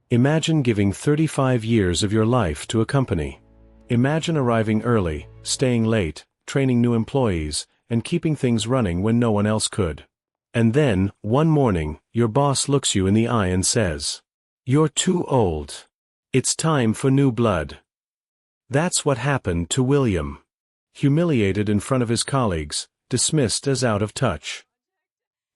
Imagine giving 35 years of your life to a company. Imagine arriving early, staying late, training new employees, and keeping things running when no one else could. And then, one morning, your boss looks you in the eye and says, "You're too old. It's time for new blood." That's what happened to William. Humiliated in front of his colleagues, dismissed as out of touch.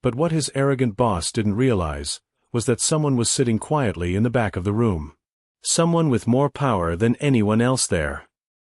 But what his arrogant boss didn't realize was that someone was sitting quietly in the back of the room. Someone with more power than anyone else there.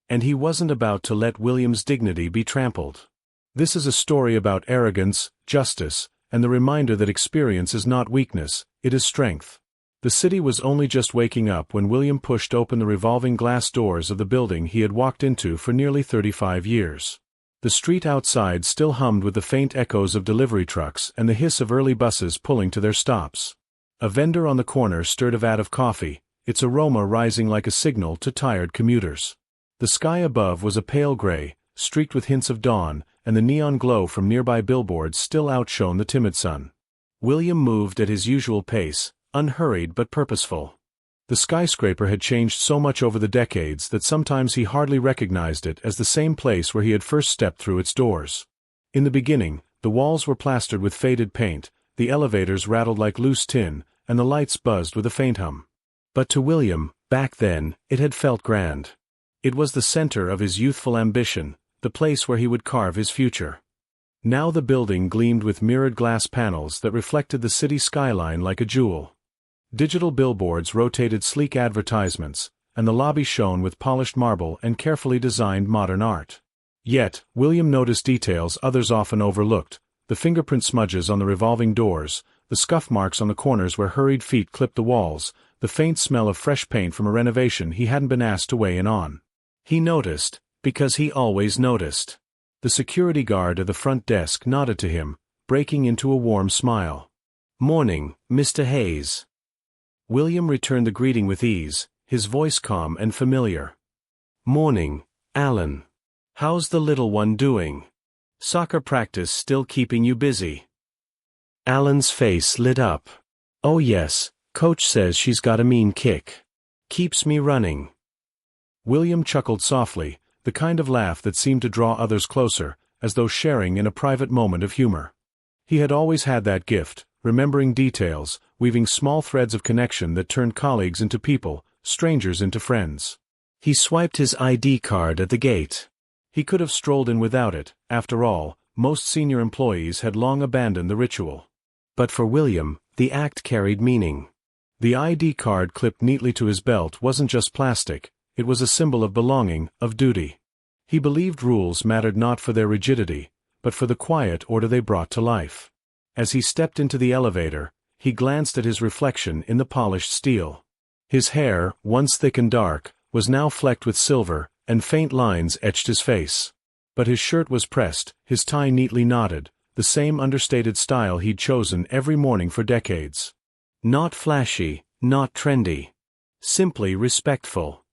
And he wasn't about to let William's dignity be trampled. This is a story about arrogance, justice, and the reminder that experience is not weakness, it is strength. The city was only just waking up when William pushed open the revolving glass doors of the building he had walked into for nearly 35 years. The street outside still hummed with the faint echoes of delivery trucks and the hiss of early buses pulling to their stops. A vendor on the corner stirred a vat of coffee, its aroma rising like a signal to tired commuters. The sky above was a pale gray, streaked with hints of dawn, and the neon glow from nearby billboards still outshone the timid sun. William moved at his usual pace, unhurried but purposeful. The skyscraper had changed so much over the decades that sometimes he hardly recognized it as the same place where he had first stepped through its doors. In the beginning, the walls were plastered with faded paint, the elevators rattled like loose tin, and the lights buzzed with a faint hum. But to William, back then, it had felt grand. It was the center of his youthful ambition, the place where he would carve his future. Now the building gleamed with mirrored glass panels that reflected the city skyline like a jewel. Digital billboards rotated sleek advertisements, and the lobby shone with polished marble and carefully designed modern art. Yet, William noticed details others often overlooked: the fingerprint smudges on the revolving doors, the scuff marks on the corners where hurried feet clipped the walls, the faint smell of fresh paint from a renovation he hadn't been asked to weigh in on. He noticed, because he always noticed. The security guard at the front desk nodded to him, breaking into a warm smile. "Morning, Mr. Hayes." William returned the greeting with ease, his voice calm and familiar. "Morning, Alan. How's the little one doing? Soccer practice still keeping you busy?" Alan's face lit up. "Oh yes, Coach says she's got a mean kick. Keeps me running." William chuckled softly, the kind of laugh that seemed to draw others closer, as though sharing in a private moment of humor. He had always had that gift, remembering details, weaving small threads of connection that turned colleagues into people, strangers into friends. He swiped his ID card at the gate. He could have strolled in without it. After all, most senior employees had long abandoned the ritual. But for William, the act carried meaning. The ID card clipped neatly to his belt wasn't just plastic, it was a symbol of belonging, of duty. He believed rules mattered not for their rigidity, but for the quiet order they brought to life. As he stepped into the elevator, he glanced at his reflection in the polished steel. His hair, once thick and dark, was now flecked with silver, and faint lines etched his face. But his shirt was pressed, his tie neatly knotted, the same understated style he'd chosen every morning for decades. Not flashy, not trendy. Simply respectful.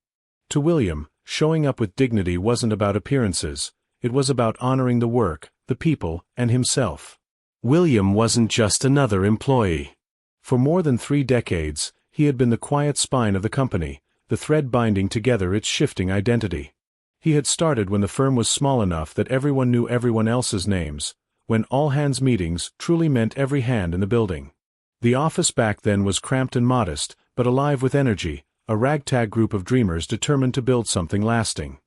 To William, showing up with dignity wasn't about appearances, it was about honoring the work, the people, and himself. William wasn't just another employee. For more than 3 decades, he had been the quiet spine of the company, the thread binding together its shifting identity. He had started when the firm was small enough that everyone knew everyone else's names, when all-hands meetings truly meant every hand in the building. The office back then was cramped and modest, but alive with energy, a ragtag group of dreamers determined to build something lasting.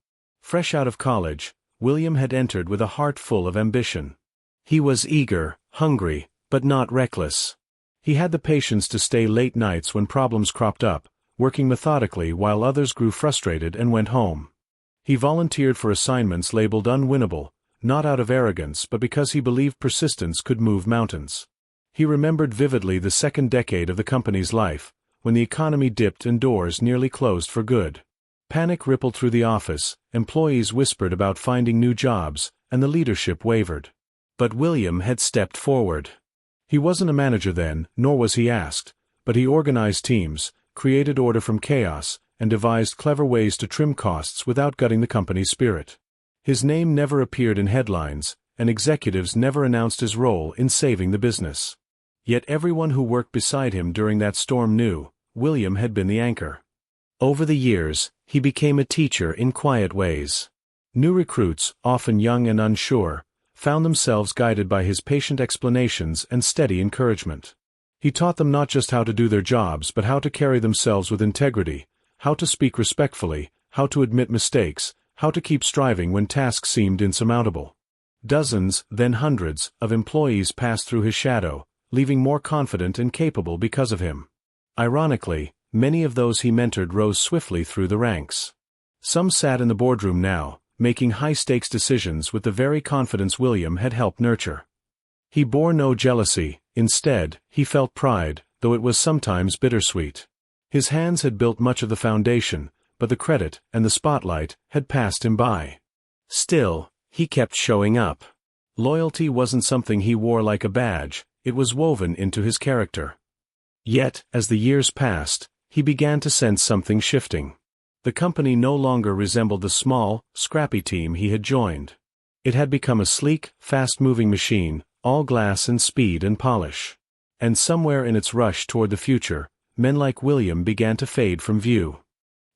Fresh out of college, William had entered with a heart full of ambition. He was eager, hungry, but not reckless. He had the patience to stay late nights when problems cropped up, working methodically while others grew frustrated and went home. He volunteered for assignments labeled unwinnable, not out of arrogance but because he believed persistence could move mountains. He remembered vividly the second decade of the company's life, when the economy dipped and doors nearly closed for good. Panic rippled through the office, employees whispered about finding new jobs, and the leadership wavered. But William had stepped forward. He wasn't a manager then, nor was he asked, but he organized teams, created order from chaos, and devised clever ways to trim costs without gutting the company's spirit. His name never appeared in headlines, and executives never announced his role in saving the business. Yet everyone who worked beside him during that storm knew, William had been the anchor. Over the years, he became a teacher in quiet ways. New recruits, often young and unsure, found themselves guided by his patient explanations and steady encouragement. He taught them not just how to do their jobs but how to carry themselves with integrity, how to speak respectfully, how to admit mistakes, how to keep striving when tasks seemed insurmountable. Dozens, then hundreds, of employees passed through his shadow, leaving more confident and capable because of him. Ironically, many of those he mentored rose swiftly through the ranks. Some sat in the boardroom now, making high-stakes decisions with the very confidence William had helped nurture. He bore no jealousy. Instead, he felt pride, though it was sometimes bittersweet. His hands had built much of the foundation, but the credit and the spotlight had passed him by. Still, he kept showing up. Loyalty wasn't something he wore like a badge, it was woven into his character. Yet, as the years passed, he began to sense something shifting. The company no longer resembled the small, scrappy team he had joined. It had become a sleek, fast-moving machine, all glass and speed and polish. And somewhere in its rush toward the future, men like William began to fade from view.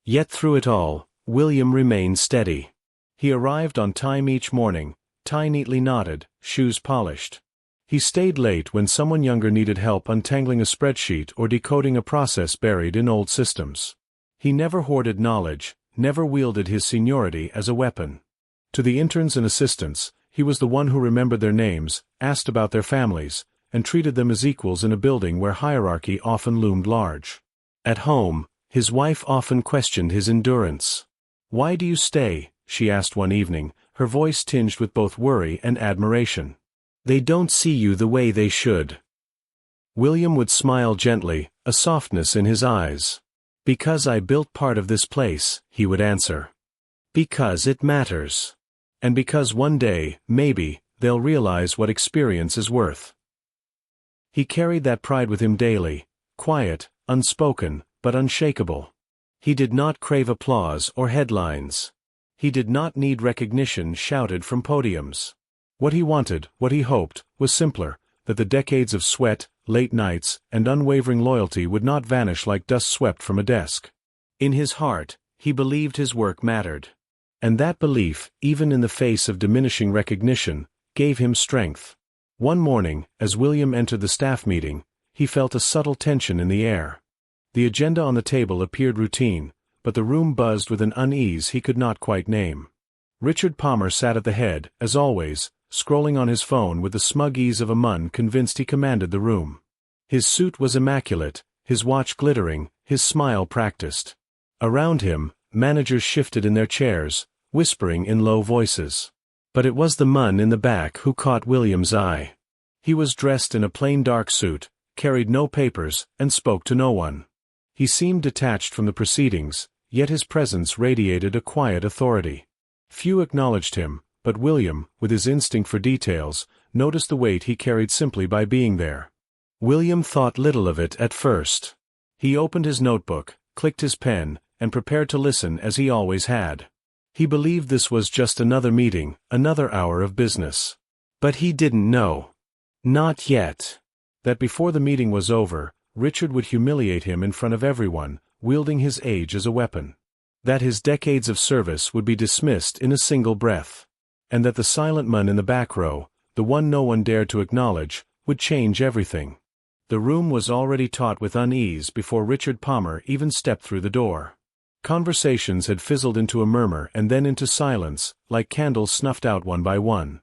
Yet through it all, William remained steady. He arrived on time each morning, tie neatly knotted, shoes polished. He stayed late when someone younger needed help untangling a spreadsheet or decoding a process buried in old systems. He never hoarded knowledge, never wielded his seniority as a weapon. To the interns and assistants, he was the one who remembered their names, asked about their families, and treated them as equals in a building where hierarchy often loomed large. At home, his wife often questioned his endurance. "Why do you stay?" she asked one evening, her voice tinged with both worry and admiration. "They don't see you the way they should." William would smile gently, a softness in his eyes. "Because I built part of this place," he would answer. "Because it matters. And because one day, maybe, they'll realize what experience is worth." He carried that pride with him daily, quiet, unspoken, but unshakable. He did not crave applause or headlines. He did not need recognition shouted from podiums. What he wanted, what he hoped, was simpler, that the decades of sweat, late nights, and unwavering loyalty would not vanish like dust swept from a desk. In his heart, he believed his work mattered. And that belief, even in the face of diminishing recognition, gave him strength. One morning, as William entered the staff meeting, he felt a subtle tension in the air. The agenda on the table appeared routine, but the room buzzed with an unease he could not quite name. Richard Palmer sat at the head, as always, scrolling on his phone with the smug ease of a man convinced he commanded the room. His suit was immaculate, his watch glittering, his smile practiced. Around him, managers shifted in their chairs, whispering in low voices. But it was the man in the back who caught William's eye. He was dressed in a plain dark suit, carried no papers, and spoke to no one. He seemed detached from the proceedings, yet his presence radiated a quiet authority. Few acknowledged him, but William, with his instinct for details, noticed the weight he carried simply by being there. William thought little of it at first. He opened his notebook, clicked his pen, and prepared to listen as he always had. He believed this was just another meeting, another hour of business. But he didn't know. Not yet. That before the meeting was over, Richard would humiliate him in front of everyone, wielding his age as a weapon. That his decades of service would be dismissed in a single breath. And that the silent man in the back row, the one no one dared to acknowledge, would change everything. The room was already taut with unease before Richard Palmer even stepped through the door. Conversations had fizzled into a murmur and then into silence, like candles snuffed out one by one.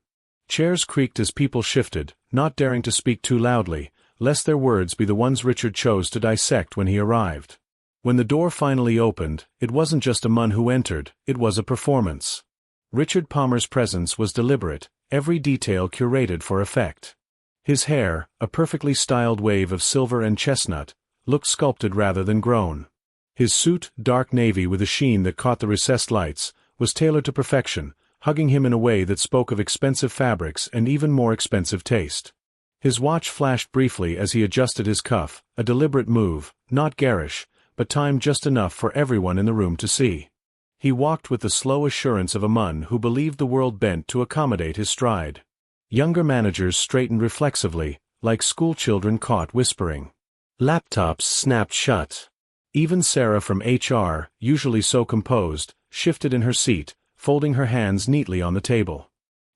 Chairs creaked as people shifted, not daring to speak too loudly, lest their words be the ones Richard chose to dissect when he arrived. When the door finally opened, it wasn't just a man who entered, it was a performance. Richard Palmer's presence was deliberate, every detail curated for effect. His hair, a perfectly styled wave of silver and chestnut, looked sculpted rather than grown. His suit, dark navy with a sheen that caught the recessed lights, was tailored to perfection, hugging him in a way that spoke of expensive fabrics and even more expensive taste. His watch flashed briefly as he adjusted his cuff, a deliberate move, not garish, but timed just enough for everyone in the room to see. He walked with the slow assurance of a man who believed the world bent to accommodate his stride. Younger managers straightened reflexively, like schoolchildren caught whispering. Laptops snapped shut. Even Sarah from HR, usually so composed, shifted in her seat, folding her hands neatly on the table.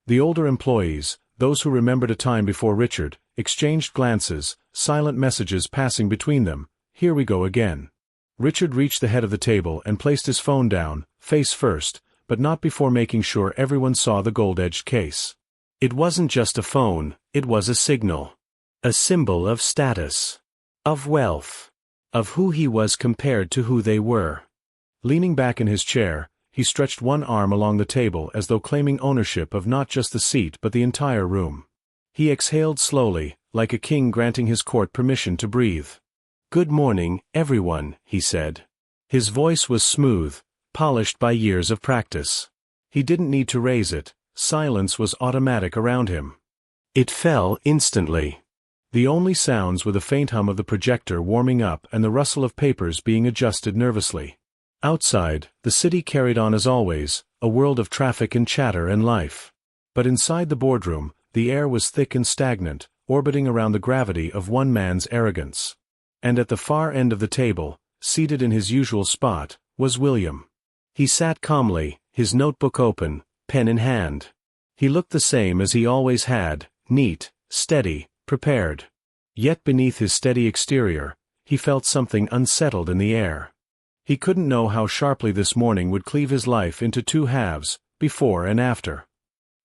The older employees, those who remembered a time before Richard, exchanged glances, silent messages passing between them. Here we go again. Richard reached the head of the table and placed his phone down, face first, but not before making sure everyone saw the gold-edged case. It wasn't just a phone, it was a signal. A symbol of status. Of wealth. Of who he was compared to who they were. Leaning back in his chair, he stretched one arm along the table as though claiming ownership of not just the seat but the entire room. He exhaled slowly, like a king granting his court permission to breathe. "Good morning, everyone," he said. His voice was smooth, polished by years of practice. He didn't need to raise it, silence was automatic around him. It fell instantly. The only sounds were the faint hum of the projector warming up and the rustle of papers being adjusted nervously. Outside, the city carried on as always, a world of traffic and chatter and life. But inside the boardroom, the air was thick and stagnant, orbiting around the gravity of one man's arrogance. And at the far end of the table, seated in his usual spot, was William. He sat calmly, his notebook open, pen in hand. He looked the same as he always had, neat, steady, prepared. Yet beneath his steady exterior, he felt something unsettled in the air. He couldn't know how sharply this morning would cleave his life into two halves, before and after.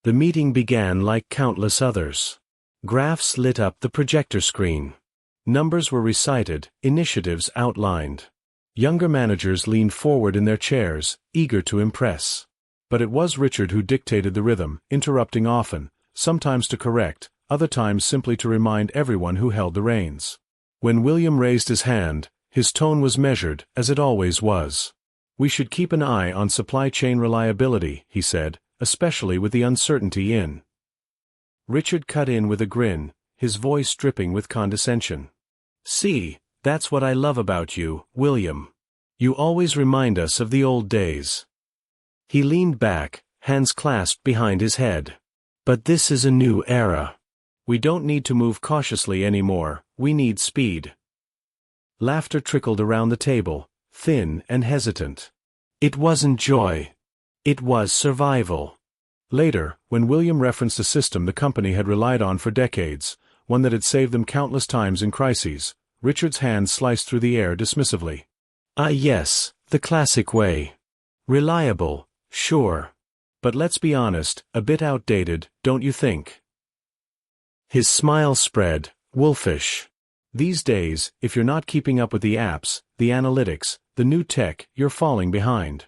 The meeting began like countless others. Graphs lit up the projector screen. Numbers were recited, initiatives outlined. Younger managers leaned forward in their chairs, eager to impress. But it was Richard who dictated the rhythm, interrupting often, sometimes to correct, other times simply to remind everyone who held the reins. When William raised his hand, his tone was measured, as it always was. "We should keep an eye on supply chain reliability," he said, "especially with the uncertainty in." Richard cut in with a grin, his voice dripping with condescension. "See, that's what I love about you, William. You always remind us of the old days." He leaned back, hands clasped behind his head. "But this is a new era. We don't need to move cautiously anymore, we need speed." Laughter trickled around the table, thin and hesitant. It wasn't joy. It was survival. Later, when William referenced a system the company had relied on for decades, one that had saved them countless times in crises, Richard's hand sliced through the air dismissively. "Ah yes, the classic way. Reliable, sure. But let's be honest, a bit outdated, don't you think?" His smile spread, wolfish. "These days, if you're not keeping up with the apps, the analytics, the new tech, you're falling behind."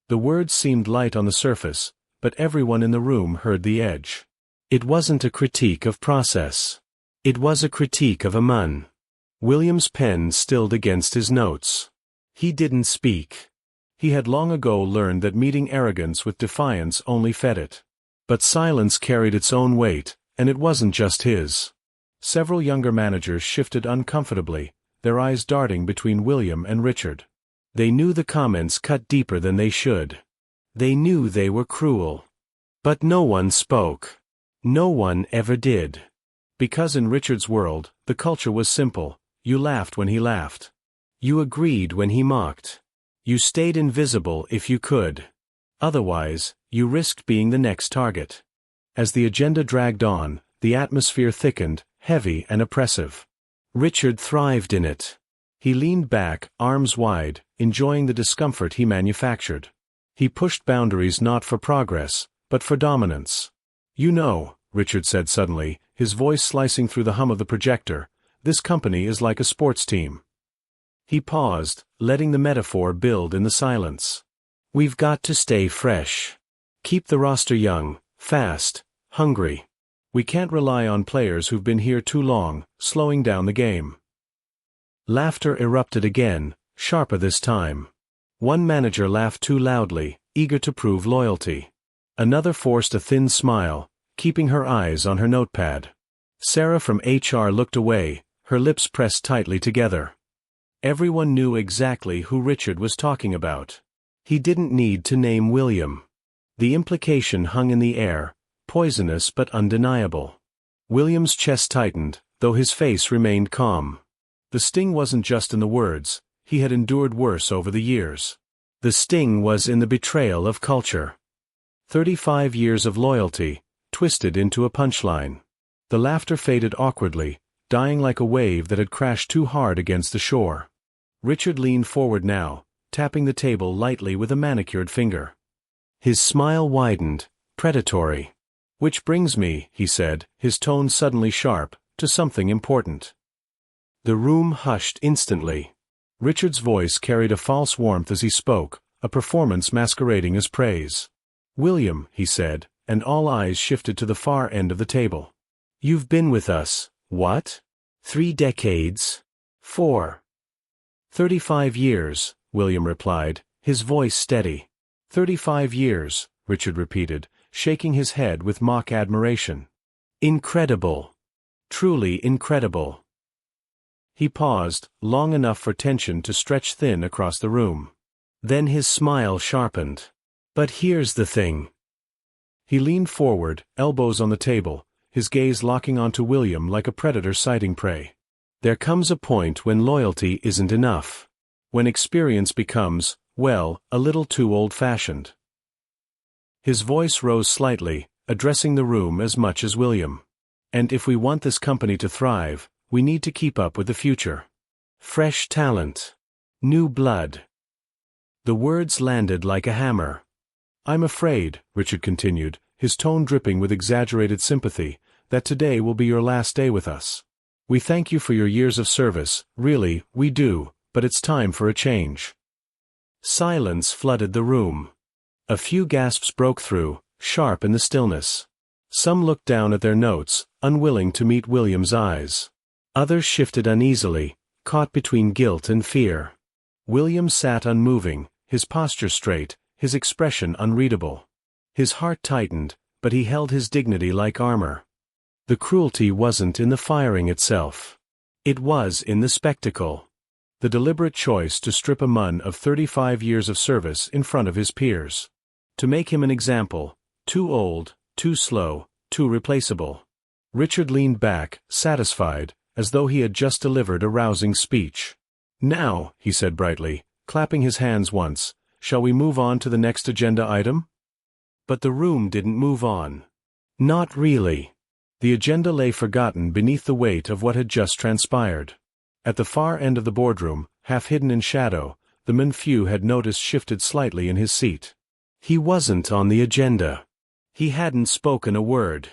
The words seemed light on the surface, but everyone in the room heard the edge. It wasn't a critique of process. It was a critique of a man. William's pen stilled against his notes. He didn't speak. He had long ago learned that meeting arrogance with defiance only fed it. But silence carried its own weight, and it wasn't just his. Several younger managers shifted uncomfortably, their eyes darting between William and Richard. They knew the comments cut deeper than they should. They knew they were cruel. But no one spoke. No one ever did. Because in Richard's world, the culture was simple. You laughed when he laughed. You agreed when he mocked. You stayed invisible if you could. Otherwise, you risked being the next target. As the agenda dragged on, the atmosphere thickened, heavy and oppressive. Richard thrived in it. He leaned back, arms wide, enjoying the discomfort he manufactured. He pushed boundaries not for progress, but for dominance. "You know," Richard said suddenly, his voice slicing through the hum of the projector, "this company is like a sports team." He paused, letting the metaphor build in the silence. "We've got to stay fresh. Keep the roster young, fast, hungry. We can't rely on players who've been here too long, slowing down the game." Laughter erupted again, sharper this time. One manager laughed too loudly, eager to prove loyalty. Another forced a thin smile, keeping her eyes on her notepad. Sarah from HR looked away, her lips pressed tightly together. Everyone knew exactly who Richard was talking about. He didn't need to name William. The implication hung in the air, poisonous but undeniable. William's chest tightened, though his face remained calm. The sting wasn't just in the words, he had endured worse over the years. The sting was in the betrayal of culture. 35 years of loyalty, twisted into a punchline. The laughter faded awkwardly, dying like a wave that had crashed too hard against the shore. Richard leaned forward now, tapping the table lightly with a manicured finger. His smile widened, predatory. "Which brings me," he said, his tone suddenly sharp, "to something important." The room hushed instantly. Richard's voice carried a false warmth as he spoke, a performance masquerading as praise. "William," he said, and all eyes shifted to the far end of the table. "You've been with us, what? 3 decades? 4. 35 years, William replied, his voice steady. 35 years, Richard repeated, shaking his head with mock admiration. Incredible. Truly incredible. He paused, long enough for tension to stretch thin across the room. Then his smile sharpened. But here's the thing. He leaned forward, elbows on the table, his gaze locking onto William like a predator sighting prey. There comes a point when loyalty isn't enough. When experience becomes, well, a little too old-fashioned. His voice rose slightly, addressing the room as much as William. And if we want this company to thrive, we need to keep up with the future. Fresh talent. New blood. The words landed like a hammer. I'm afraid, Richard continued, his tone dripping with exaggerated sympathy, that today will be your last day with us. We thank you for your years of service, really, we do, but it's time for a change. Silence flooded the room. A few gasps broke through, sharp in the stillness. Some looked down at their notes, unwilling to meet William's eyes. Others shifted uneasily, caught between guilt and fear. William sat unmoving, his posture straight, his expression unreadable. His heart tightened, but he held his dignity like armor. The cruelty wasn't in the firing itself. It was in the spectacle. The deliberate choice to strip a man of 35 years of service in front of his peers. To make him an example, too old, too slow, too replaceable. Richard leaned back, satisfied, as though he had just delivered a rousing speech. Now, he said brightly, clapping his hands once, shall we move on to the next agenda item? But the room didn't move on. Not really. The agenda lay forgotten beneath the weight of what had just transpired. At the far end of the boardroom, half hidden in shadow, the man few had noticed shifted slightly in his seat. He wasn't on the agenda. He hadn't spoken a word.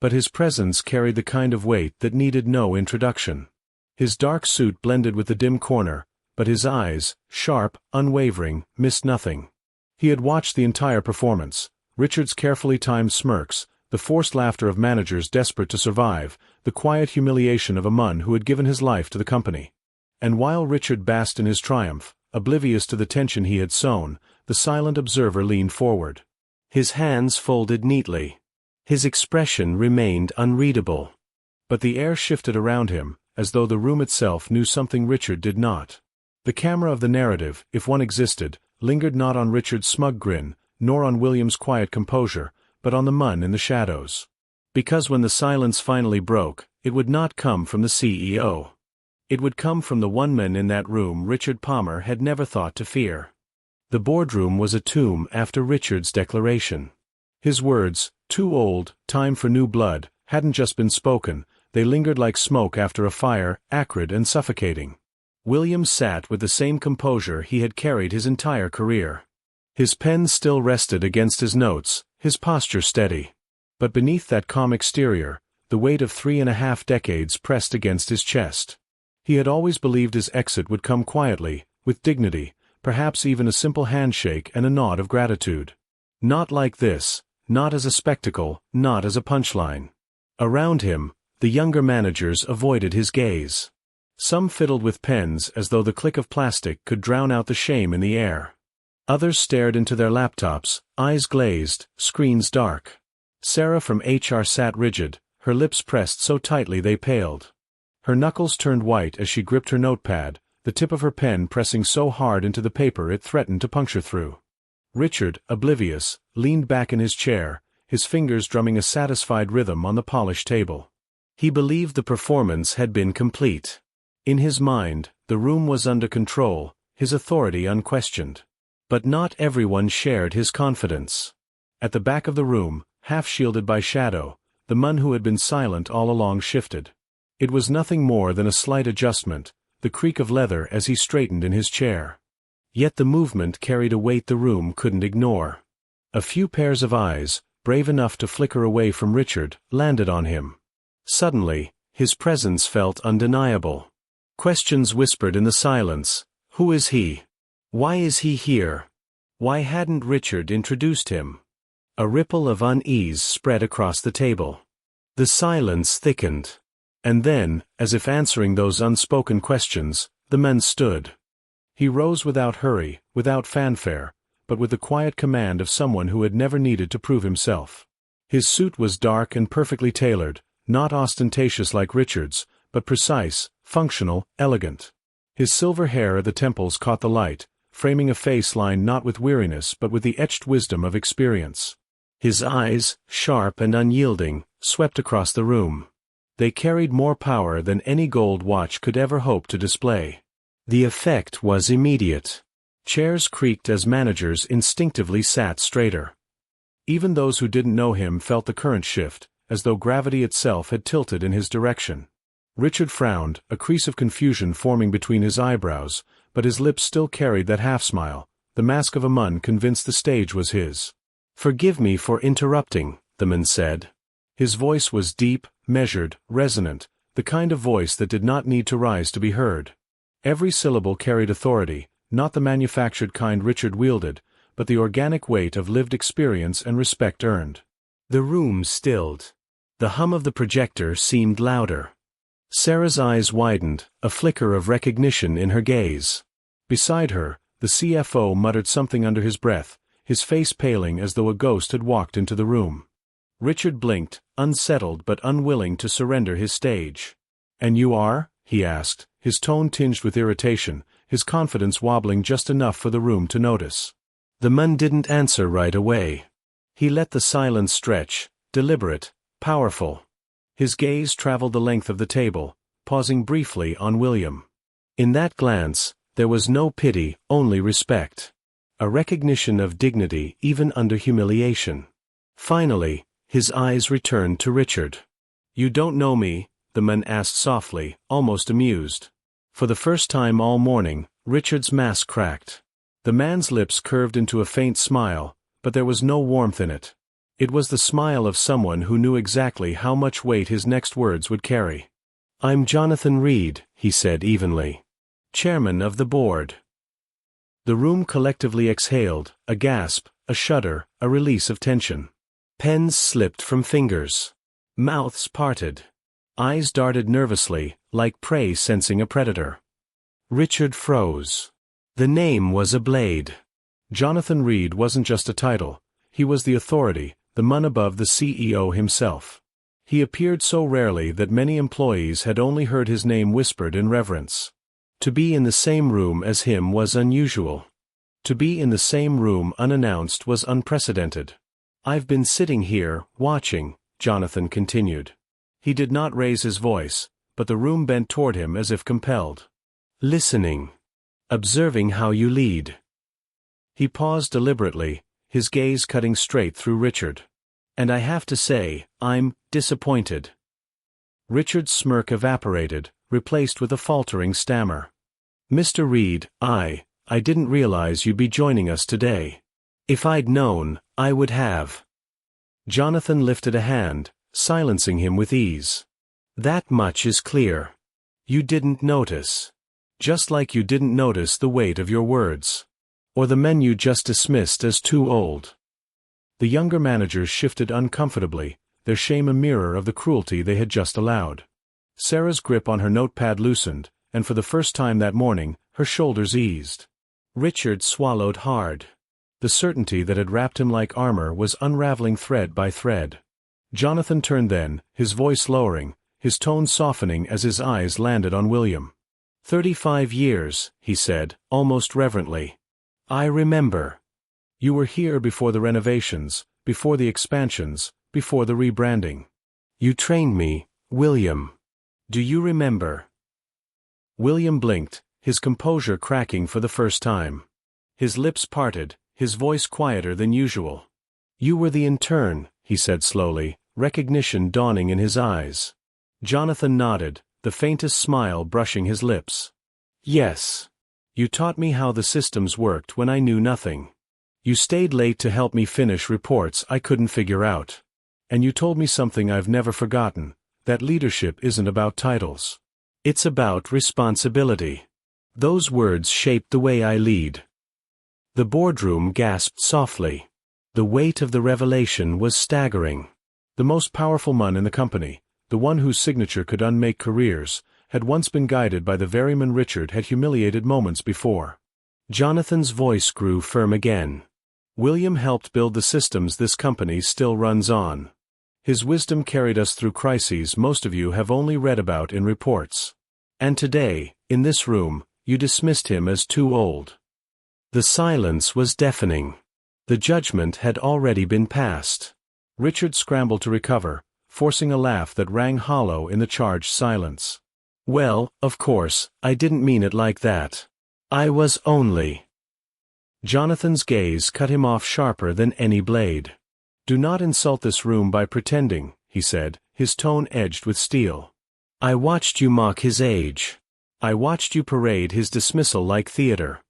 But his presence carried the kind of weight that needed no introduction. His dark suit blended with the dim corner, but his eyes, sharp, unwavering, missed nothing. He had watched the entire performance, Richard's carefully timed smirks, the forced laughter of managers desperate to survive, the quiet humiliation of a man who had given his life to the company. And while Richard basked in his triumph, oblivious to the tension he had sown, the silent observer leaned forward. His hands folded neatly. His expression remained unreadable. But the air shifted around him, as though the room itself knew something Richard did not. The camera of the narrative, if one existed, lingered not on Richard's smug grin, nor on William's quiet composure, but on the man in the shadows. Because when the silence finally broke, it would not come from the CEO. It would come from the one man in that room Richard Palmer had never thought to fear. The boardroom was a tomb after Richard's declaration. His words, too old, time for new blood, hadn't just been spoken, they lingered like smoke after a fire, acrid and suffocating. William sat with the same composure he had carried his entire career. His pen still rested against his notes, his posture steady. But beneath that calm exterior, the weight of 3.5 decades pressed against his chest. He had always believed his exit would come quietly, with dignity, perhaps even a simple handshake and a nod of gratitude. Not like this, not as a spectacle, not as a punchline. Around him, the younger managers avoided his gaze. Some fiddled with pens as though the click of plastic could drown out the shame in the air. Others stared into their laptops, eyes glazed, screens dark. Sarah from HR sat rigid, her lips pressed so tightly they paled. Her knuckles turned white as she gripped her notepad, the tip of her pen pressing so hard into the paper it threatened to puncture through. Richard, oblivious, leaned back in his chair, his fingers drumming a satisfied rhythm on the polished table. He believed the performance had been complete. In his mind, the The room was under control, his authority unquestioned. But not everyone shared his confidence. At the back of the room, half shielded by shadow, the man who had been silent all along shifted. It was nothing more than a slight adjustment, the creak of leather as he straightened in his chair. Yet the movement carried a weight the room couldn't ignore. A few pairs of eyes, brave enough to flicker away from Richard, landed on him. Suddenly, his presence felt undeniable. Questions whispered in the silence. Who is he? Why is he here? Why hadn't Richard introduced him? A ripple of unease spread across the table. The silence thickened. And then, as if answering those unspoken questions, the man stood. He rose without hurry, without fanfare, but with the quiet command of someone who had never needed to prove himself. His suit was dark and perfectly tailored, not ostentatious like Richard's, but precise, functional, elegant. His silver hair at the temples caught the light, framing a face lined not with weariness but with the etched wisdom of experience. His eyes, sharp and unyielding, swept across the room. They carried more power than any gold watch could ever hope to display. The effect was immediate. Chairs creaked as managers instinctively sat straighter. Even those who didn't know him felt the current shift, as though gravity itself had tilted in his direction. Richard frowned, a crease of confusion forming between his eyebrows, but his lips still carried that half-smile, the mask of a man convinced the stage was his. "Forgive me for interrupting," the man said. His voice was deep, measured, resonant, the kind of voice that did not need to rise to be heard. Every syllable carried authority, not the manufactured kind Richard wielded, but the organic weight of lived experience and respect earned. The room stilled. The hum of the projector seemed louder. Sarah's eyes widened, a flicker of recognition in her gaze. Beside her, the CFO muttered something under his breath, his face paling as though a ghost had walked into the room. Richard blinked, unsettled but unwilling to surrender his stage. "And you are?" he asked, his tone tinged with irritation, his confidence wobbling just enough for the room to notice. The man didn't answer right away. He let the silence stretch, deliberate, powerful. His gaze traveled the length of the table, pausing briefly on William. In that glance, there was no pity, only respect. A recognition of dignity even under humiliation. Finally, his eyes returned to Richard. "You don't know me?" the man asked softly, almost amused. For the first time all morning, Richard's mask cracked. The man's lips curved into a faint smile, but there was no warmth in it. It was the smile of someone who knew exactly how much weight his next words would carry. "I'm Jonathan Reed," he said evenly. "Chairman of the board." The room collectively exhaled, a gasp, a shudder, a release of tension. Pens slipped from fingers. Mouths parted. Eyes darted nervously, like prey sensing a predator. Richard froze. The name was a blade. Jonathan Reed wasn't just a title, he was the authority, the man above the CEO himself. He appeared so rarely that many employees had only heard his name whispered in reverence. To be in the same room as him was unusual. To be in the same room unannounced was unprecedented. "I've been sitting here, watching," Jonathan continued. He did not raise his voice, but the room bent toward him as if compelled. "Listening. Observing how you lead." He paused deliberately, his gaze cutting straight through Richard. "And I have to say, I'm disappointed." Richard's smirk evaporated, replaced with a faltering stammer. "Mr. Reed, I didn't realize you'd be joining us today. If I'd known, I would have." Jonathan lifted a hand, silencing him with ease. "That much is clear. You didn't notice. Just like you didn't notice the weight of your words. Or the men you just dismissed as too old." The younger managers shifted uncomfortably, their shame a mirror of the cruelty they had just allowed. Sarah's grip on her notepad loosened, and for the first time that morning, her shoulders eased. Richard swallowed hard. The certainty that had wrapped him like armor was unraveling thread by thread. Jonathan turned then, his voice lowering, his tone softening as his eyes landed on William. 35 years, he said, almost reverently. "I remember. You were here before the renovations, before the expansions, before the rebranding. You trained me, William. Do you remember?" William blinked, his composure cracking for the first time. His lips parted, his voice quieter than usual. "You were the intern," he said slowly, recognition dawning in his eyes. Jonathan nodded, the faintest smile brushing his lips. "Yes. You taught me how the systems worked when I knew nothing. You stayed late to help me finish reports I couldn't figure out. And you told me something I've never forgotten, that leadership isn't about titles. It's about responsibility." Those words shaped the way I lead. The boardroom gasped softly. The weight of the revelation was staggering. The most powerful man in the company, the one whose signature could unmake careers, had once been guided by the very man Richard had humiliated moments before. Jonathan's voice grew firm again. "William helped build the systems this company still runs on. His wisdom carried us through crises most of you have only read about in reports. And today, in this room, you dismissed him as too old." The silence was deafening. The judgment had already been passed. Richard scrambled to recover, forcing a laugh that rang hollow in the charged silence. "Well, of course, I didn't mean it like that. I was only—" Jonathan's gaze cut him off sharper than any blade. "Do not insult this room by pretending," he said, his tone edged with steel. "I watched you mock his age. I watched you parade his dismissal like theater.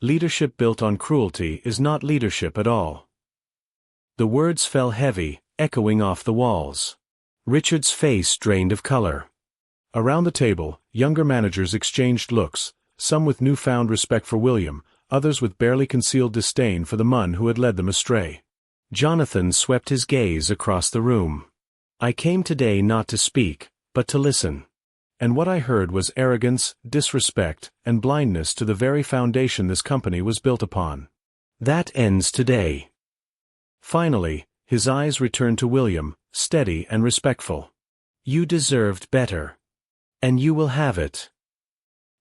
Leadership built on cruelty is not leadership at all." The words fell heavy, echoing off the walls. Richard's face drained of color. Around the table, younger managers exchanged looks, some with newfound respect for William, others with barely concealed disdain for the man who had led them astray. Jonathan swept his gaze across the room. "I came today not to speak, but to listen. And what I heard was arrogance, disrespect, and blindness to the very foundation this company was built upon. That ends today." Finally, his eyes returned to William, steady and respectful. "You deserved better. And you will have it."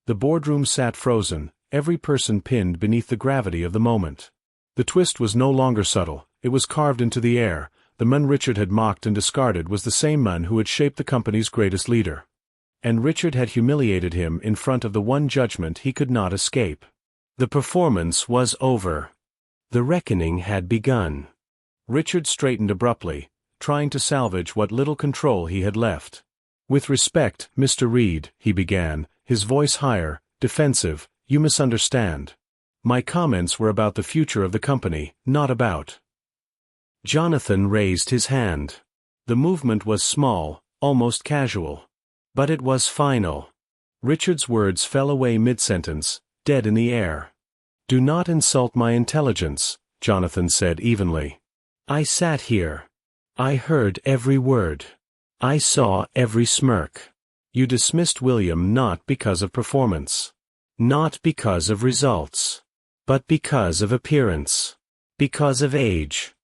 The boardroom sat frozen, every person pinned beneath the gravity of the moment. The twist was no longer subtle, it was carved into the air. The man Richard had mocked and discarded was the same man who had shaped the company's greatest leader. And Richard had humiliated him in front of the one judgment he could not escape. The performance was over. The reckoning had begun. Richard straightened abruptly, trying to salvage what little control he had left. "With respect, Mr. Reed," he began, his voice higher, defensive, "you misunderstand. My comments were about the future of the company, not about—" Jonathan raised his hand. The movement was small, almost casual. But it was final. Richard's words fell away mid-sentence, dead in the air. "Do not insult my intelligence," Jonathan said evenly. "I sat here. I heard every word. I saw every smirk. You dismissed William not because of performance. Not because of results. But because of appearance. Because of age."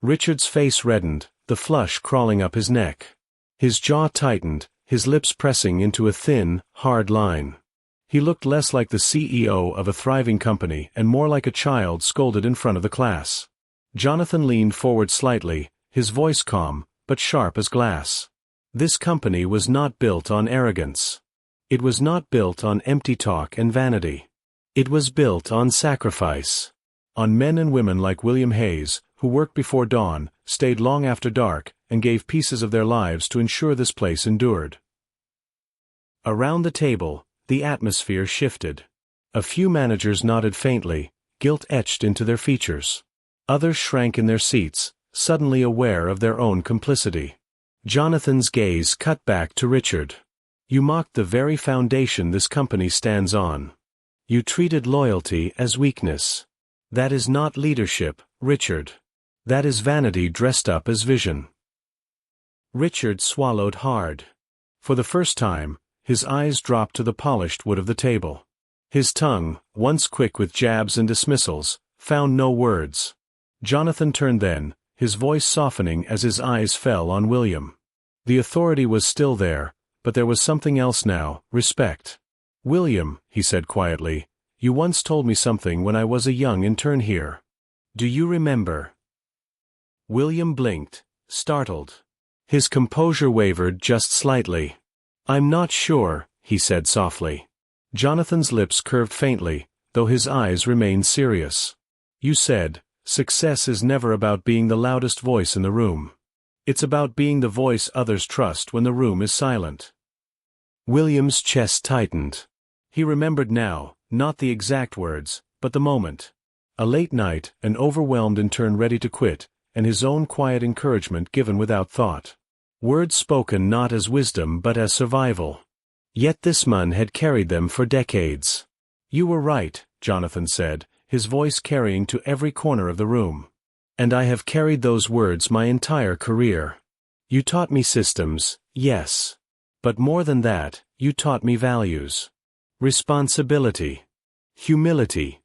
Richard's face reddened, the flush crawling up his neck. His jaw tightened, his lips pressing into a thin, hard line. He looked less like the CEO of a thriving company and more like a child scolded in front of the class. Jonathan leaned forward slightly, his voice calm, but sharp as glass. This company was not built on arrogance. It was not built on empty talk and vanity. It was built on sacrifice. On men and women like William Hayes, who worked before dawn, stayed long after dark, and gave pieces of their lives to ensure this place endured. Around the table, the atmosphere shifted. A few managers nodded faintly, guilt etched into their features. Others shrank in their seats, suddenly aware of their own complicity. Jonathan's gaze cut back to Richard. "You mocked the very foundation this company stands on. You treated loyalty as weakness. That is not leadership, Richard. That is vanity dressed up as vision." Richard swallowed hard. For the first time, his eyes dropped to the polished wood of the table. His tongue, once quick with jabs and dismissals, found no words. Jonathan turned then, his voice softening as his eyes fell on William. The authority was still there, but there was something else now, respect. "William," he said quietly, "you once told me something when I was a young intern here. Do you remember?" William blinked, startled. His composure wavered just slightly. "I'm not sure," he said softly. Jonathan's lips curved faintly, though his eyes remained serious. "You said, success is never about being the loudest voice in the room. It's about being the voice others trust when the room is silent." William's chest tightened. He remembered now, not the exact words, but the moment. A late night, an overwhelmed intern ready to quit, and his own quiet encouragement given without thought. Words spoken not as wisdom but as survival. Yet this man had carried them for decades. "You were right," Jonathan said, his voice carrying to every corner of the room. "And I have carried those words my entire career. You taught me systems, yes. But more than that, you taught me values. Responsibility. Humility.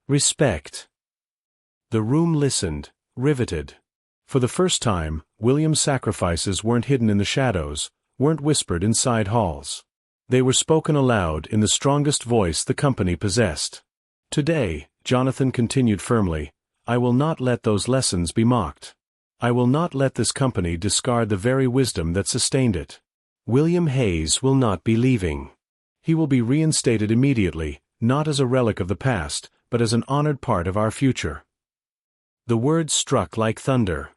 Respect." The room listened, riveted. For the first time, William's sacrifices weren't hidden in the shadows, weren't whispered in side halls. They were spoken aloud in the strongest voice the company possessed. "Today," Jonathan continued firmly, "I will not let those lessons be mocked. I will not let this company discard the very wisdom that sustained it. William Hayes will not be leaving. He will be reinstated immediately, not as a relic of the past, but as an honored part of our future." The words struck like thunder.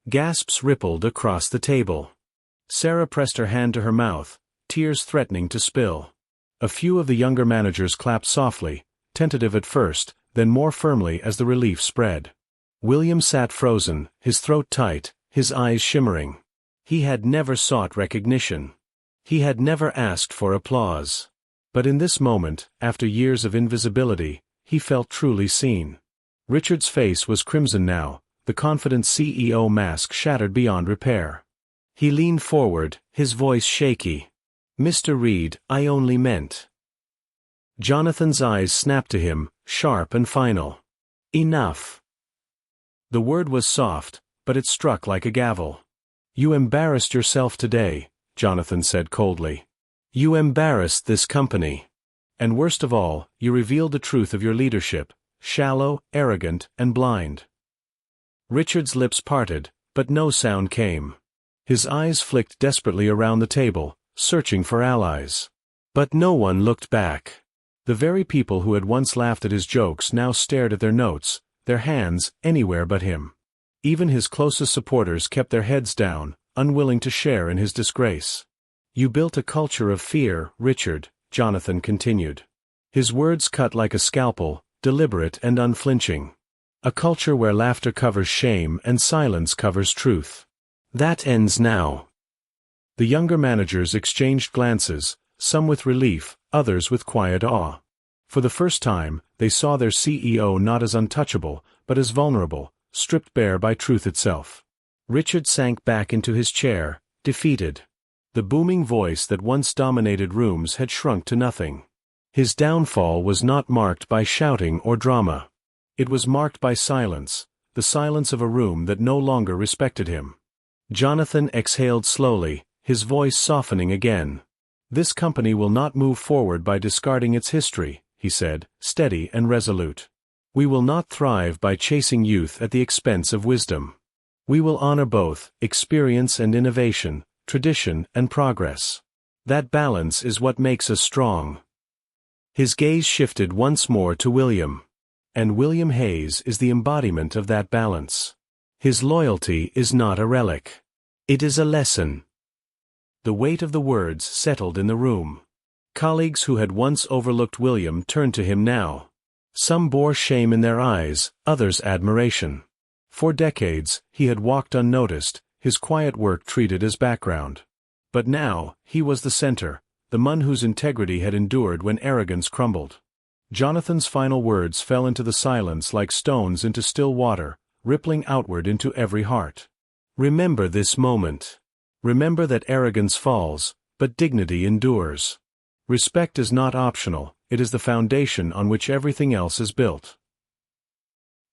Gasps rippled across the table. Sarah pressed her hand to her mouth, tears threatening to spill. A few of the younger managers clapped softly, tentative at first, then more firmly as the relief spread. William sat frozen, his throat tight, his eyes shimmering. He had never sought recognition. He had never asked for applause. But in this moment, after years of invisibility, he felt truly seen. Richard's face was crimson now, the confident CEO mask shattered beyond repair. He leaned forward, his voice shaky. "Mr. Reed, I only meant." Jonathan's eyes snapped to him, sharp and final. "Enough." The word was soft, but it struck like a gavel. "You embarrassed yourself today," Jonathan said coldly. "You embarrassed this company. And worst of all, you revealed the truth of your leadership, shallow, arrogant, and blind." Richard's lips parted, but no sound came. His eyes flicked desperately around the table, searching for allies. But no one looked back. The very people who had once laughed at his jokes now stared at their notes, their hands, anywhere but him. Even his closest supporters kept their heads down, unwilling to share in his disgrace. "You built a culture of fear, Richard," Jonathan continued. His words cut like a scalpel, deliberate and unflinching. "A culture where laughter covers shame and silence covers truth. That ends now." The younger managers exchanged glances, some with relief, others with quiet awe. For the first time, they saw their CEO not as untouchable, but as vulnerable, stripped bare by truth itself. Richard sank back into his chair, defeated. The booming voice that once dominated rooms had shrunk to nothing. His downfall was not marked by shouting or drama. It was marked by silence, the silence of a room that no longer respected him. Jonathan exhaled slowly, his voice softening again. "This company will not move forward by discarding its history," he said, steady and resolute. "We will not thrive by chasing youth at the expense of wisdom. We will honor both, experience and innovation, tradition and progress. That balance is what makes us strong." His gaze shifted once more to William. And William Hayes is the embodiment of that balance. His loyalty is not a relic. It is a lesson. The weight of the words settled in the room. Colleagues who had once overlooked William turned to him now. Some bore shame in their eyes, others admiration. For decades, he had walked unnoticed, his quiet work treated as background. But now, he was the center, the man whose integrity had endured when arrogance crumbled. Jonathan's final words fell into the silence like stones into still water, rippling outward into every heart. Remember this moment. Remember that arrogance falls, but dignity endures. Respect is not optional, it is the foundation on which everything else is built.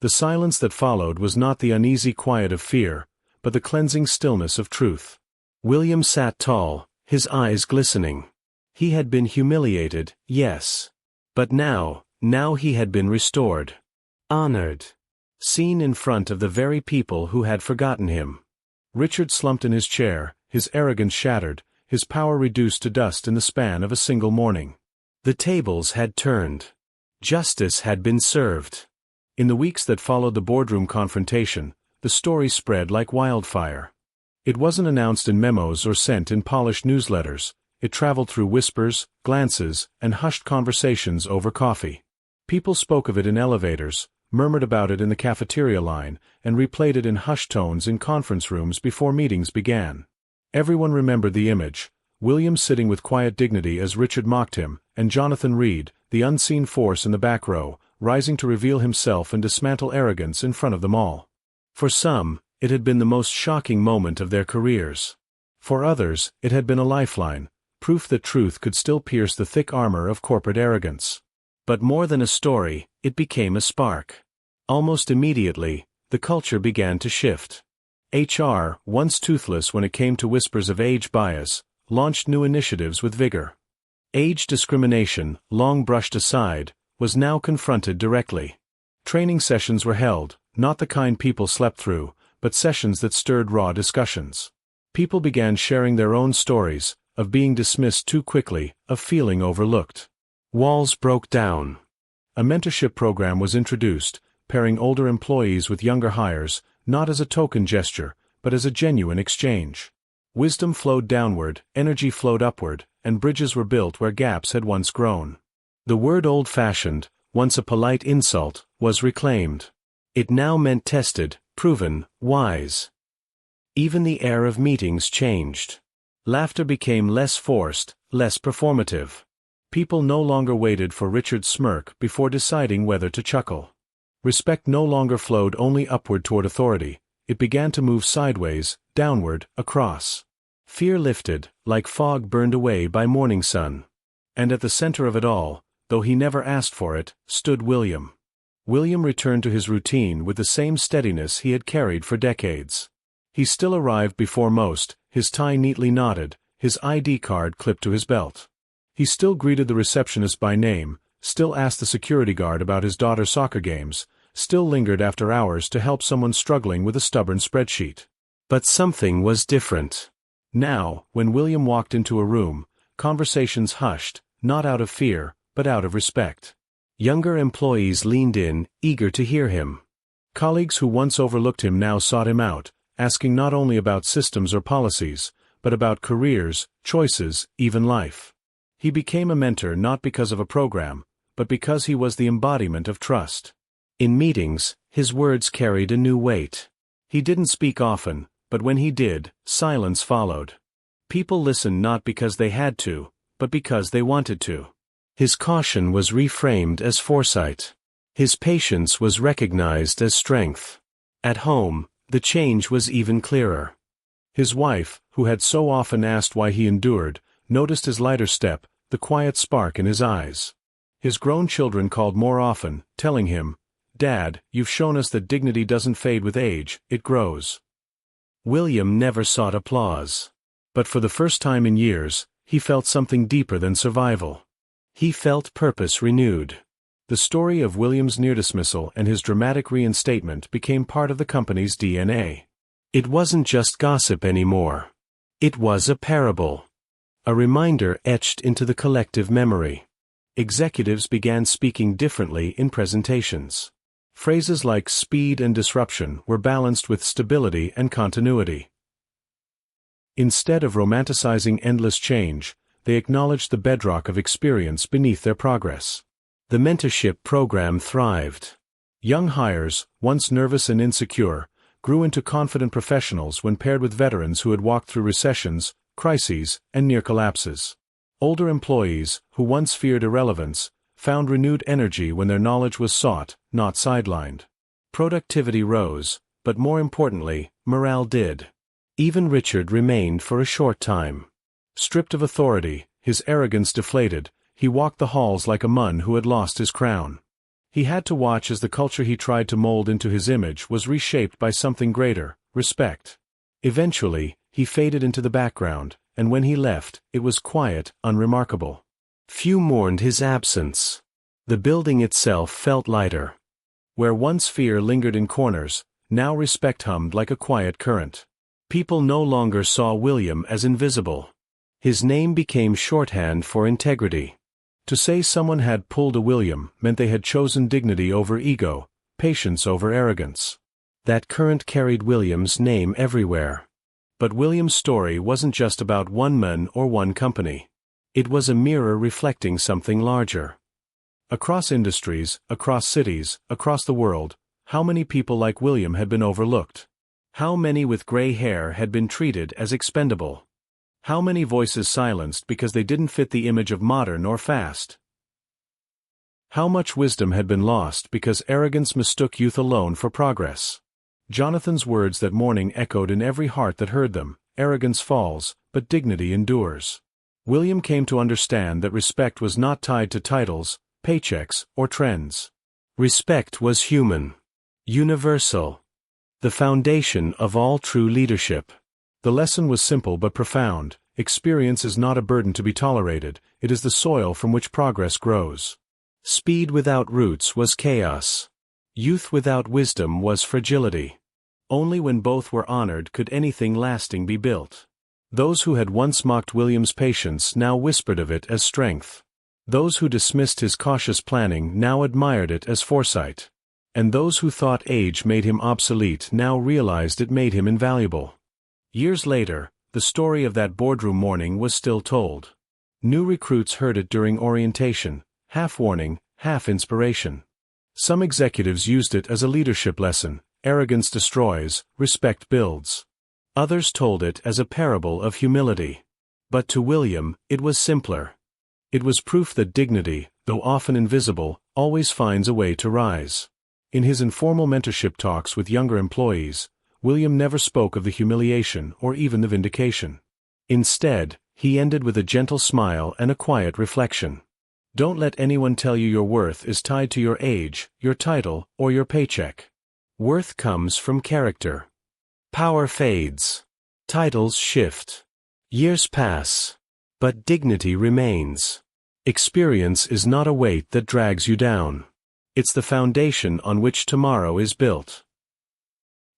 The silence that followed was not the uneasy quiet of fear, but the cleansing stillness of truth. William sat tall, his eyes glistening. He had been humiliated, yes. But now he had been restored. Honored. Seen in front of the very people who had forgotten him. Richard slumped in his chair, his arrogance shattered, his power reduced to dust in the span of a single morning. The tables had turned. Justice had been served. In the weeks that followed the boardroom confrontation, the story spread like wildfire. It wasn't announced in memos or sent in polished newsletters. It traveled through whispers, glances, and hushed conversations over coffee. People spoke of it in elevators, murmured about it in the cafeteria line, and replayed it in hushed tones in conference rooms before meetings began. Everyone remembered the image: William sitting with quiet dignity as Richard mocked him, and Jonathan Reed, the unseen force in the back row, rising to reveal himself and dismantle arrogance in front of them all. For some, it had been the most shocking moment of their careers. For others, it had been a lifeline, proof that truth could still pierce the thick armor of corporate arrogance. But more than a story, it became a spark. Almost immediately, the culture began to shift. HR, once toothless when it came to whispers of age bias, launched new initiatives with vigor. Age discrimination, long brushed aside, was now confronted directly. Training sessions were held, not the kind people slept through, but sessions that stirred raw discussions. People began sharing their own stories, of being dismissed too quickly, of feeling overlooked. Walls broke down. A mentorship program was introduced, pairing older employees with younger hires, not as a token gesture, but as a genuine exchange. Wisdom flowed downward, energy flowed upward, and bridges were built where gaps had once grown. The word old-fashioned, once a polite insult, was reclaimed. It now meant tested, proven, wise. Even the air of meetings changed. Laughter became less forced, less performative. People no longer waited for Richard's smirk before deciding whether to chuckle. Respect no longer flowed only upward toward authority, it began to move sideways, downward, across. Fear lifted, like fog burned away by morning sun. And at the center of it all, though he never asked for it, stood William. William returned to his routine with the same steadiness he had carried for decades. He still arrived before most, his tie neatly knotted, his ID card clipped to his belt. He still greeted the receptionist by name, still asked the security guard about his daughter's soccer games, still lingered after hours to help someone struggling with a stubborn spreadsheet. But something was different. Now, when William walked into a room, conversations hushed, not out of fear, but out of respect. Younger employees leaned in, eager to hear him. Colleagues who once overlooked him now sought him out, asking not only about systems or policies, but about careers, choices, even life. He became a mentor not because of a program, but because he was the embodiment of trust. In meetings, his words carried a new weight. He didn't speak often, but when he did, silence followed. People listened not because they had to, but because they wanted to. His caution was reframed as foresight. His patience was recognized as strength. At home, the change was even clearer. His wife, who had so often asked why he endured, noticed his lighter step, the quiet spark in his eyes. His grown children called more often, telling him, "Dad, you've shown us that dignity doesn't fade with age, it grows." William never sought applause. But for the first time in years, he felt something deeper than survival. He felt purpose renewed. The story of William's near-dismissal and his dramatic reinstatement became part of the company's DNA. It wasn't just gossip anymore. It was a parable. A reminder etched into the collective memory. Executives began speaking differently in presentations. Phrases like speed and disruption were balanced with stability and continuity. Instead of romanticizing endless change, they acknowledged the bedrock of experience beneath their progress. The mentorship program thrived. Young hires, once nervous and insecure, grew into confident professionals when paired with veterans who had walked through recessions, crises, and near collapses. Older employees, who once feared irrelevance, found renewed energy when their knowledge was sought, not sidelined. Productivity rose, but more importantly, morale did. Even Richard remained for a short time. Stripped of authority, his arrogance deflated, he walked the halls like a man who had lost his crown. He had to watch as the culture he tried to mold into his image was reshaped by something greater, respect. Eventually, he faded into the background, and when he left, it was quiet, unremarkable. Few mourned his absence. The building itself felt lighter. Where once fear lingered in corners, now respect hummed like a quiet current. People no longer saw William as invisible. His name became shorthand for integrity. To say someone had pulled a William meant they had chosen dignity over ego, patience over arrogance. That current carried William's name everywhere. But William's story wasn't just about one man or one company. It was a mirror reflecting something larger. Across industries, across cities, across the world, how many people like William had been overlooked? How many with gray hair had been treated as expendable? How many voices silenced because they didn't fit the image of modern or fast? How much wisdom had been lost because arrogance mistook youth alone for progress? Jonathan's words that morning echoed in every heart that heard them: arrogance falls, but dignity endures. William came to understand that respect was not tied to titles, paychecks, or trends. Respect was human, universal, the foundation of all true leadership. The lesson was simple but profound. Experience is not a burden to be tolerated, it is the soil from which progress grows. Speed without roots was chaos. Youth without wisdom was fragility. Only when both were honored could anything lasting be built. Those who had once mocked William's patience now whispered of it as strength. Those who dismissed his cautious planning now admired it as foresight. And those who thought age made him obsolete now realized it made him invaluable. Years later, the story of that boardroom morning was still told. New recruits heard it during orientation, half warning, half inspiration. Some executives used it as a leadership lesson: arrogance destroys, respect builds. Others told it as a parable of humility. But to William, it was simpler. It was proof that dignity, though often invisible, always finds a way to rise. In his informal mentorship talks with younger employees, William never spoke of the humiliation or even the vindication. Instead, he ended with a gentle smile and a quiet reflection. Don't let anyone tell you your worth is tied to your age, your title, or your paycheck. Worth comes from character. Power fades. Titles shift. Years pass. But dignity remains. Experience is not a weight that drags you down. It's the foundation on which tomorrow is built.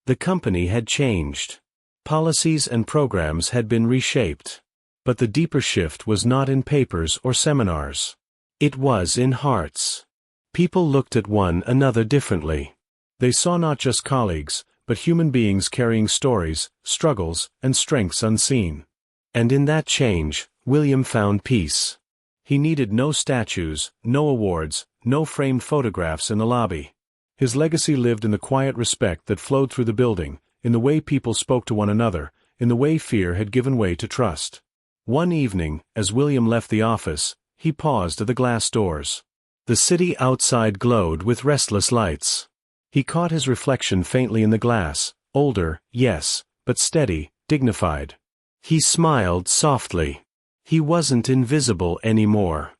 The company had changed. Policies and programs had been reshaped. But the deeper shift was not in papers or seminars. It was in hearts. People looked at one another differently. They saw not just colleagues, but human beings carrying stories, struggles, and strengths unseen. And in that change, William found peace. He needed no statues, no awards, no framed photographs in the lobby. His legacy lived in the quiet respect that flowed through the building, in the way people spoke to one another, in the way fear had given way to trust. One evening, as William left the office, he paused at the glass doors. The city outside glowed with restless lights. He caught his reflection faintly in the glass, older, yes, but steady, dignified. He smiled softly. He wasn't invisible anymore.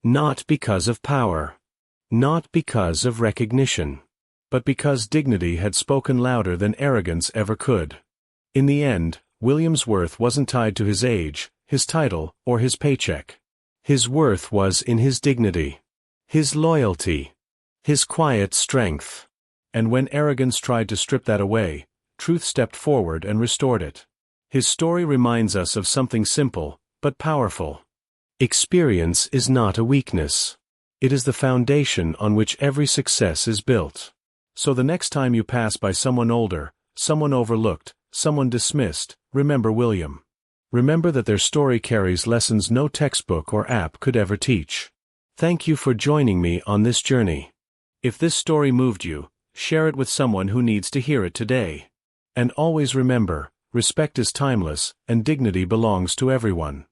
Not because of power. Not because of recognition. But because dignity had spoken louder than arrogance ever could. In the end, William's worth wasn't tied to his age, his title, or his paycheck. His worth was in his dignity. His loyalty. His quiet strength. And when arrogance tried to strip that away, truth stepped forward and restored it. His story reminds us of something simple, but powerful. Experience is not a weakness. It is the foundation on which every success is built. So the next time you pass by someone older, someone overlooked, someone dismissed, remember William. Remember that their story carries lessons no textbook or app could ever teach. Thank you for joining me on this journey. If this story moved you, share it with someone who needs to hear it today. And always remember, respect is timeless, and dignity belongs to everyone.